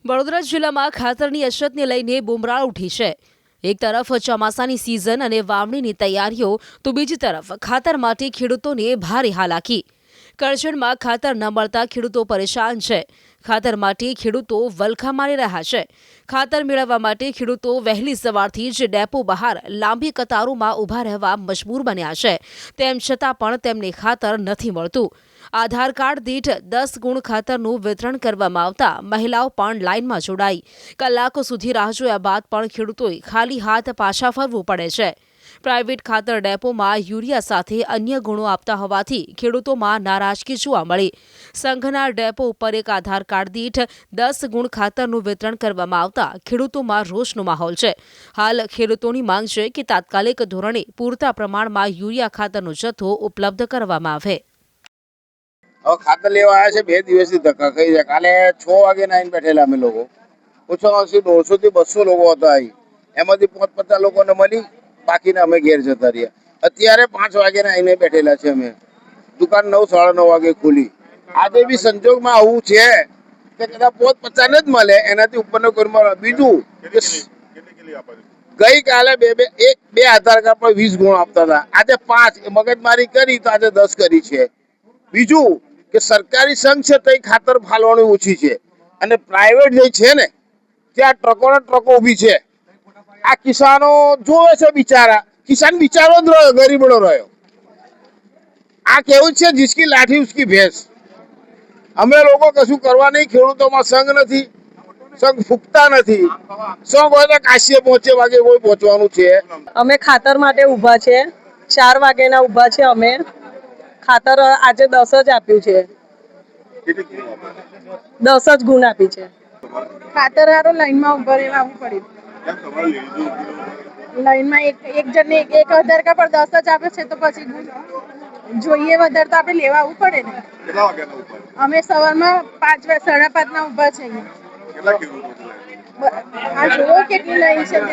વડોદરા જિલ્લામાં ખાતરની અછતને લઈને બુમરાળ ઉઠી છે। એક તરફ ચોમાસાની સિઝન અને વાવણીની તૈયારીઓ તો બીજી તરફ ખાતર માટે ખેડૂતોને ભારે હાલાકી। કરજણમાં ખાતર ન મળતા ખેડૂતો પરેશાન છે। ખાતર માટે ખેડૂતો વલખા મારી રહ્યા છે। ખાતર મેળવવા માટે ખેડૂતો વહેલી સવારથી જ ડેપો બહાર લાંબી કતારોમાં ઊભા રહેવા મજબૂર બન્યા છે। તેમ છતાં પણ તેમને ખાતર નથી મળતું। આધાર કાર્ડ દીઠ 10 ગુણ ખાતરનું વિતરણ કરવામાં આવતા મહિલાઓ પણ લાઇનમાં જોડાઈ। કલાકો સુધી રાહ જોયા બાદ પણ ખેડૂતોએ ખાલી હાથ પાછા ફરવું પડે છે। પ્રાઇવેટ ખાતર ડેપોમાં યુરિયા સાથે અન્ય ગુણો આપતા હોવાથી ખેડૂતોમાં નારાજગી જોવા મળી। સંઘના ડેપો ઉપર એક આધાર કાર્ડ દીઠ 10 ગુણ ખાતરનું વિતરણ કરવામાં આવતા ખેડૂતોમાં રોષનો માહોલ છે। હાલ ખેડૂતોની માંગ છે કે તાત્કાલિક ધોરણે પૂરતા પ્રમાણમાં યુરિયા ખાતરનો જથ્થો ઉપલબ્ધ કરવામાં આવે। ખાતર લેવા આવ્યા છે, 2 દિવસથી ધક્કા ખાઈ છે। કાલે 6 વાગે આવીને બેઠેલા અમે લોકો, ઓછામાં ઓછી 150 થી 200 લોકો હતા અહીં। એમાંથી 50 લોકોને મળી, બાકીના અમે ઘેર જતા રહ્યા। અત્યારે 5 વાગે આવીને બેઠેલા છે અમે। દુકાન 9, 9:30 વાગે ખુલી। આજે બી સંજોગમાં આવું છે કે કદાચ 50 ને જ મળે, એનાથી ઉપરનો કોઈ મળે। બીજું ગઈકાલે બે આધાર કાર્ડ પર 20 ગુણ આપતા હતા, આજે 5 મગજમારી કરી તો આજે 10 કરી છે। બીજું કે સરકારી સંઘ છે તો ખાતર ફાલવાની ઓછી છે અને પ્રાઇવેટ જે છે ને ત્યાં ટ્રકો ઊભી છે। આ કિસાનો જોવે છે, બિચારા કિસાન બિચારો જ રહ્યો, ગરીબડો રહ્યો। આ કેવું છે, જીસકી લાઠી ઉસકી ભેંસ। અમે લોકો કશું કરવા નહીં, ખેડૂતોમાં સંઘ નથી, સંઘ ફૂકતા નથી। સંઘ હોય તો કાશીએ પહોંચે, વાગે કોઈ પહોંચવાનું છે। અમે ખાતર માટે ઊભા છે, 4 વાગ્યાના ઊભા છે અમે। ખાતર આજે 10 જ આપ્યું છે, 10 જ ગુણ આપી છે। ખાતર હારો લાઈનમાં ઉભા રહેવું પડ્યું। લાઈનમાં એક જણને એક આધાર કાર્ડ પર 10 જ આપે છે, તો પછી જોઈએ વધારે તો આપણે લેવા આવવું પડે ને। અમે સવારમાં 5, 5:30 ના ઊભા છે। આ જોવો કેટલી લાઈન છે।